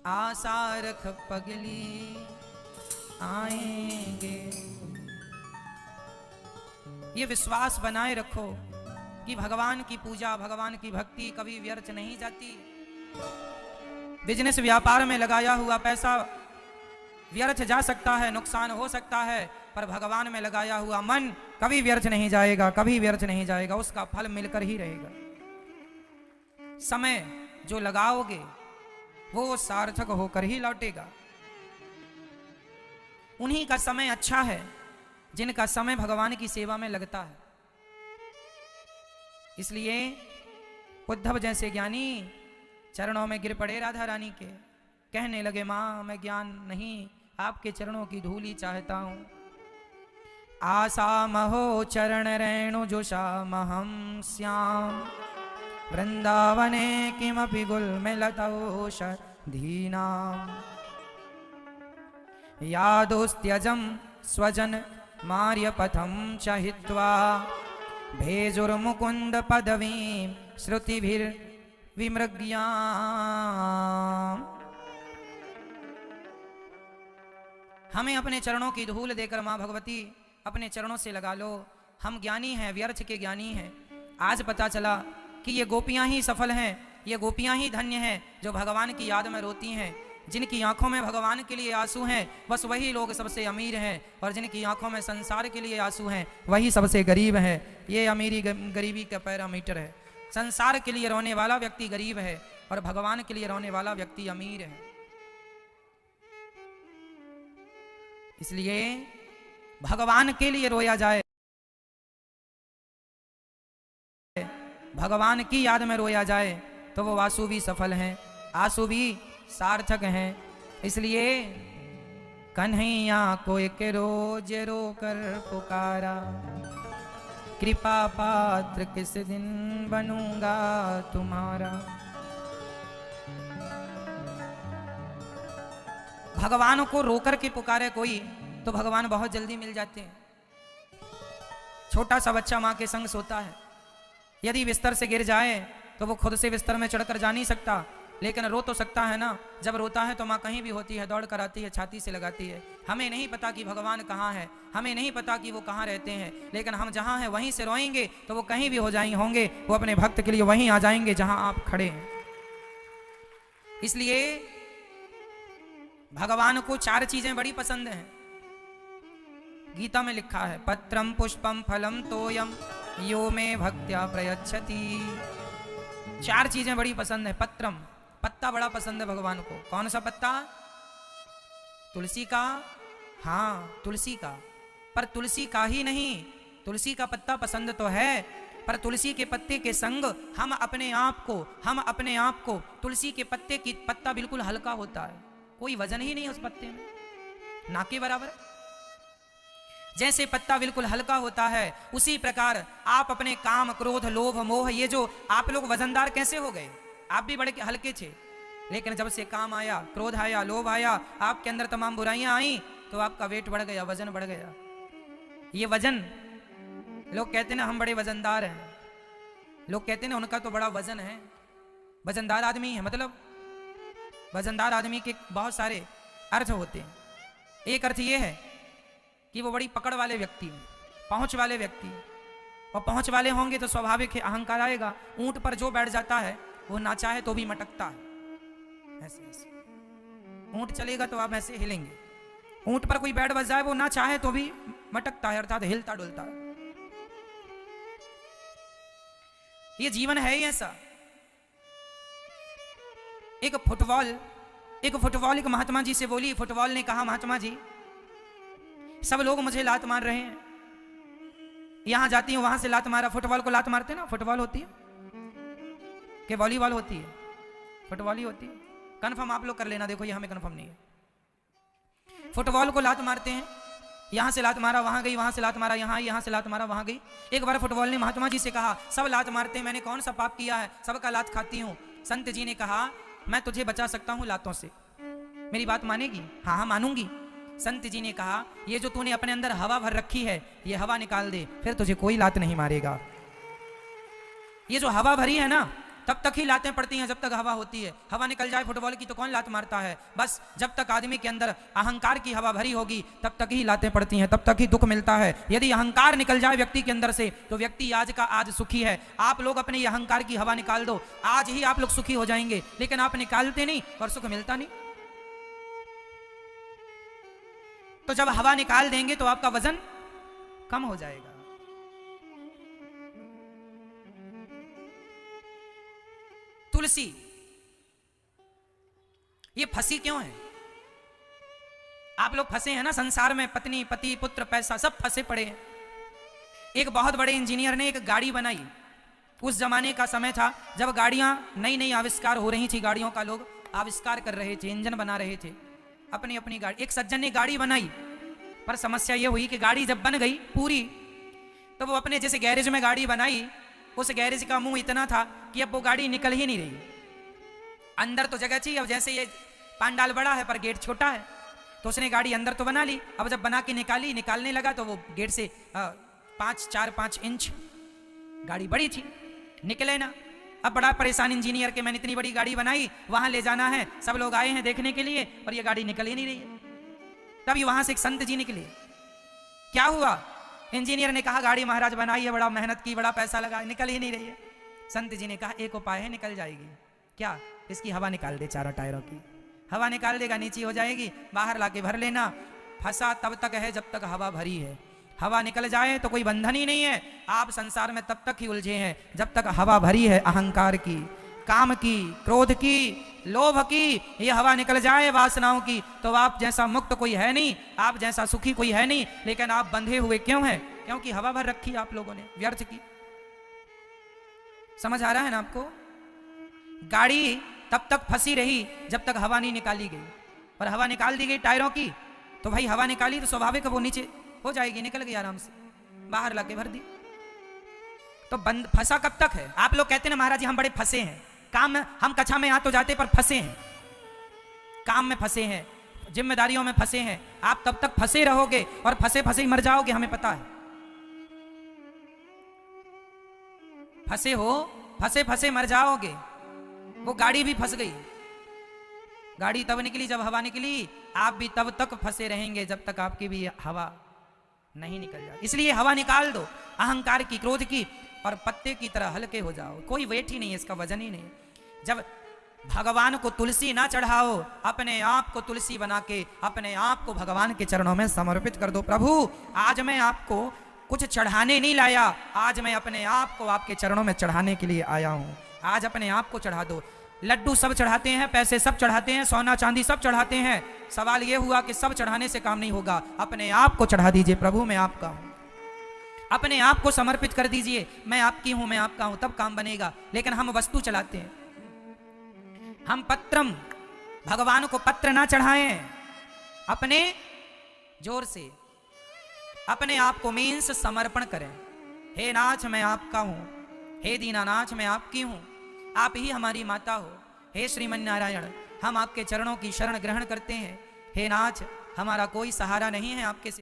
आशा रख पगली आएंगे। ये विश्वास बनाए रखो कि भगवान की पूजा, भगवान की भक्ति कभी व्यर्थ नहीं जाती। बिजनेस व्यापार में लगाया हुआ पैसा व्यर्थ जा सकता है, नुकसान हो सकता है, पर भगवान में लगाया हुआ मन कभी व्यर्थ नहीं जाएगा, कभी व्यर्थ नहीं जाएगा, उसका फल मिलकर ही रहेगा। समय जो लगाओगे वो सार्थक होकर ही लौटेगा। उन्हीं का समय अच्छा है जिनका समय भगवान की सेवा में लगता है। इसलिए उद्धव जैसे ज्ञानी चरणों में गिर पड़े राधा रानी के, कहने लगे मां मैं ज्ञान नहीं, आपके चरणों की धूली चाहता हूं। आशा महो चरण रेणु जुषामहं श्याम वृंदावने किमपि गुल्मलतौषधीनाम् यादोस्त्यजं स्वजन मार्यपथं च हित्वा भेजुर्मुकुंद पदवीं श्रुतिभिर्विमृग्याम्। हमें अपने चरणों की धूल देकर मां भगवती अपने चरणों से लगा लो। हम ज्ञानी हैं, व्यर्थ के ज्ञानी हैं। आज पता चला कि ये गोपियां ही सफल हैं, ये गोपियां ही धन्य हैं जो भगवान की याद में रोती हैं। जिनकी आंखों में भगवान के लिए आंसू हैं बस वही लोग सबसे अमीर हैं, और जिनकी आंखों में संसार के लिए आंसू हैं वही सबसे गरीब हैं। ये अमीरी गरीबी का पैरामीटर है। संसार के लिए रोने वाला व्यक्ति गरीब है और भगवान के लिए रोने वाला व्यक्ति अमीर है। इसलिए भगवान के लिए रोया जाए, भगवान की याद में रोया जाए तो वो आंसू भी सफल हैं, आंसू भी सार्थक हैं। इसलिए कन्हैया को एक रोज रोकर पुकारा, कृपा पात्र किस दिन बनूंगा तुम्हारा। भगवान को रोकर के पुकारे कोई तो भगवान बहुत जल्दी मिल जाते हैं। छोटा सा बच्चा मां के संग सोता है, यदि बिस्तर से गिर जाए तो वो खुद से बिस्तर में चढ़कर जा नहीं सकता, लेकिन रो तो सकता है ना। जब रोता है तो माँ कहीं भी होती है दौड़ कर आती है, छाती से लगाती है। हमें नहीं पता कि भगवान कहाँ है, हमें नहीं पता कि वो कहाँ रहते हैं, लेकिन हम जहाँ हैं वहीं से रोएंगे तो वो कहीं भी हो जाएंगे होंगे, वो अपने भक्त के लिए वहीं आ जाएंगे जहाँ आप खड़े हैं। इसलिए भगवान को 4 चीजें बड़ी पसंद हैं। गीता में लिखा है पत्रम पुष्पम फलम तोयम यो में भक्त्या प्रयच्छति। 4 चीजें बड़ी पसंद है। पत्रम, पत्ता बड़ा पसंद है भगवान को। कौन सा पत्ता? तुलसी का। हाँ तुलसी का, पर तुलसी का ही नहीं, तुलसी का पत्ता पसंद तो है, पर तुलसी के पत्ते के संग हम अपने आप को तुलसी के पत्ते की पत्ता बिल्कुल हल्का होता है, कोई वजन ही नहीं उस पत्ते में, ना के बराबर। जैसे पत्ता बिल्कुल हल्का होता है उसी प्रकार आप अपने काम, क्रोध, लोभ, मोह, ये जो आप लोग वजनदार कैसे हो गए? आप भी बड़े हल्के थे, लेकिन जब से काम आया, क्रोध आया, लोभ आया, आपके अंदर तमाम बुराइयां आई तो आपका वेट बढ़ गया, वजन बढ़ गया। ये वजन, लोग कहते ना हम बड़े वजनदार हैं, लोग कहते ना उनका तो बड़ा वजन है। वजनदार आदमी है, मतलब वजनदार आदमी के बहुत सारे अर्थ होते हैं। एक अर्थ ये है कि वो बड़ी पकड़ वाले व्यक्ति, पहुंच वाले व्यक्ति, और पहुंच वाले होंगे तो स्वाभाविक है अहंकार आएगा। ऊंट पर जो बैठ जाता है वो ना चाहे तो भी मटकता है, ऐसे ऐसे। ऊंट चलेगा तो आप ऐसे हिलेंगे, ऊंट पर कोई बैठ बस जाए वो ना चाहे तो भी मटकता है, अर्थात हिलता डुलता है। ये जीवन है ही ऐसा। एक फुटबॉल एक महात्मा जी से बोली। फुटबॉल ने कहा महात्मा जी सब लोग मुझे लात मार रहे हैं, यहां जाती हूं वहां से लात मारा। फुटबॉल को लात मारते ना, फुटबॉल होती है कि वॉलीबॉल होती है? फुटबॉल ही होती है। कंफर्म आप लोग कर लेना, देखो ये हमें कंफर्म नहीं है। फुटबॉल को लात मारते हैं, यहां से लात मारा वहां गई, वहां से लात मारा यहां, यहां से लात मारा वहां गई। एक बार फुटबॉल ने महात्मा जी से कहा सब लात मारते हैं, मैंने कौन सा पाप किया है, सबका लात खाती हूं। संत जी ने कहा मैं तुझे बचा सकता हूं लातों से, मेरी बात मानेगी? हाँ हाँ मानूंगी। संत जी ने कहा ये जो तूने अपने अंदर हवा भर रखी है ये हवा निकाल दे, फिर तुझे कोई लात नहीं मारेगा। ये जो हवा भरी है ना तब तक ही लातें पड़ती हैं जब तक हवा होती है। हवा निकल जाए फुटबॉल की तो कौन लात मारता है? बस जब तक आदमी के अंदर अहंकार की हवा भरी होगी तब तक ही लातें पड़ती हैं, तब तक ही दुख मिलता है। यदि अहंकार निकल जाए व्यक्ति के अंदर से तो व्यक्ति आज का आज सुखी है। आप लोग अपने अहंकार की हवा निकाल दो, आज ही आप लोग सुखी हो जाएंगे, लेकिन आप निकालते नहीं और सुख मिलता नहीं। तो जब हवा निकाल देंगे तो आपका वजन कम हो जाएगा। तुलसी ये फंसी क्यों है? आप लोग फंसे हैं ना संसार में, पत्नी पति पुत्र पैसा सब फंसे पड़े हैं। एक बहुत बड़े इंजीनियर ने एक गाड़ी बनाई। उस जमाने का समय था जब गाड़ियां नई नई आविष्कार हो रही थी, गाड़ियों का लोग आविष्कार कर रहे थे, इंजन बना रहे थे अपनी अपनी गाड़ी। एक सज्जन ने गाड़ी बनाई, पर समस्या यह हुई कि गाड़ी जब बन गई पूरी तो वो अपने जैसे गैरेज में गाड़ी बनाई, उस गैरेज का मुंह इतना था कि अब वो गाड़ी निकल ही नहीं रही। अंदर तो जगह चाहिए, अब जैसे ये पांडाल बड़ा है पर गेट छोटा है, तो उसने गाड़ी अंदर तो बना ली। अब जब बना के निकालने लगा तो वो गेट से 4-5 इंच गाड़ी बड़ी थी, निकले ना। अब बड़ा परेशान इंजीनियर के, मैंने इतनी बड़ी गाड़ी बनाई, वहां ले जाना है, सब लोग आए हैं देखने के लिए, पर ये गाड़ी निकल ही नहीं रही है। तभी वहां से एक संत जी निकले। क्या हुआ? इंजीनियर ने कहा गाड़ी महाराज बनाई है, बड़ा मेहनत की, बड़ा पैसा लगा, निकल ही नहीं रही है। संत जी ने कहा एक उपाय है, निकल जाएगी। क्या? इसकी हवा निकाल दे, चारों टायरों की हवा निकाल देगा, नीचे हो जाएगी, बाहर लाके भर लेना। फंसा तब तक है जब तक हवा भरी है, हवा निकल जाए तो कोई बंधन ही नहीं है। आप संसार में तब तक ही उलझे हैं जब तक हवा भरी है अहंकार की, काम की, क्रोध की, लोभ की। ये हवा निकल जाए वासनाओं की तो आप जैसा मुक्त कोई है नहीं, आप जैसा सुखी कोई है नहीं। लेकिन आप बंधे हुए क्यों हैं? क्योंकि हवा भर रखी आप लोगों ने व्यर्थ की। समझ आ रहा है ना आपको? गाड़ी तब तक फंसी रही जब तक हवा नहीं निकाली गई, और हवा निकाल दी गई टायरों की तो भाई हवा निकाली तो स्वाभाविक वो नीचे हो जाएगी, निकल गई आराम से, बाहर लाके भर दी। तो बंद फंसा कब तक है? आप लोग कहते हैं ना महाराज जी हम बड़े फंसे हैं, काम में हम कक्षा में आ तो जाते पर फंसे हैं, काम में फंसे हैं, जिम्मेदारियों में फंसे हैं। आप तब तक फंसे रहोगे और फंसे फंसे ही मर जाओगे, हमें पता है। फंसे हो, फंसे फंसे मर जाओगे। वो गाड़ी भी फंस गई, गाड़ी तब निकली जब हवा निकली, आप भी तब तक फंसे रहेंगे जब तक आपकी भी हवा नहीं निकल जाए। इसलिए हवा निकाल दो अहंकार की, क्रोध की, और पत्ते की तरह हल्के हो जाओ। कोई वेट ही नहीं है, इसका वजन ही नहीं। जब भगवान को तुलसी ना चढ़ाओ, अपने आप को तुलसी बना के अपने आप को भगवान के चरणों में समर्पित कर दो। प्रभु आज मैं आपको कुछ चढ़ाने नहीं लाया, आज मैं अपने आप को आपके चरणों में चढ़ाने के लिए आया हूं। आज अपने आप को चढ़ा दो। लड्डू सब चढ़ाते हैं, पैसे सब चढ़ाते हैं, सोना चांदी सब चढ़ाते हैं। सवाल यह हुआ कि सब चढ़ाने से काम नहीं होगा, अपने आप को चढ़ा दीजिए। प्रभु मैं आपका हूं, अपने आप को समर्पित कर दीजिए। मैं आपकी हूं, मैं आपका हूं, तब काम बनेगा। लेकिन हम वस्तु चलाते हैं, हम पत्रम, भगवान को पत्र ना चढ़ाएं, अपने जोर से अपने आप को मीन्स समर्पण करें। हे नाथ मैं आपका हूं, हे दीनानाथ मैं आपकी हूं, आप ही हमारी माता हो। हे श्रीमन नारायण हम आपके चरणों की शरण ग्रहण करते हैं। हे नाथ हमारा कोई सहारा नहीं है आपके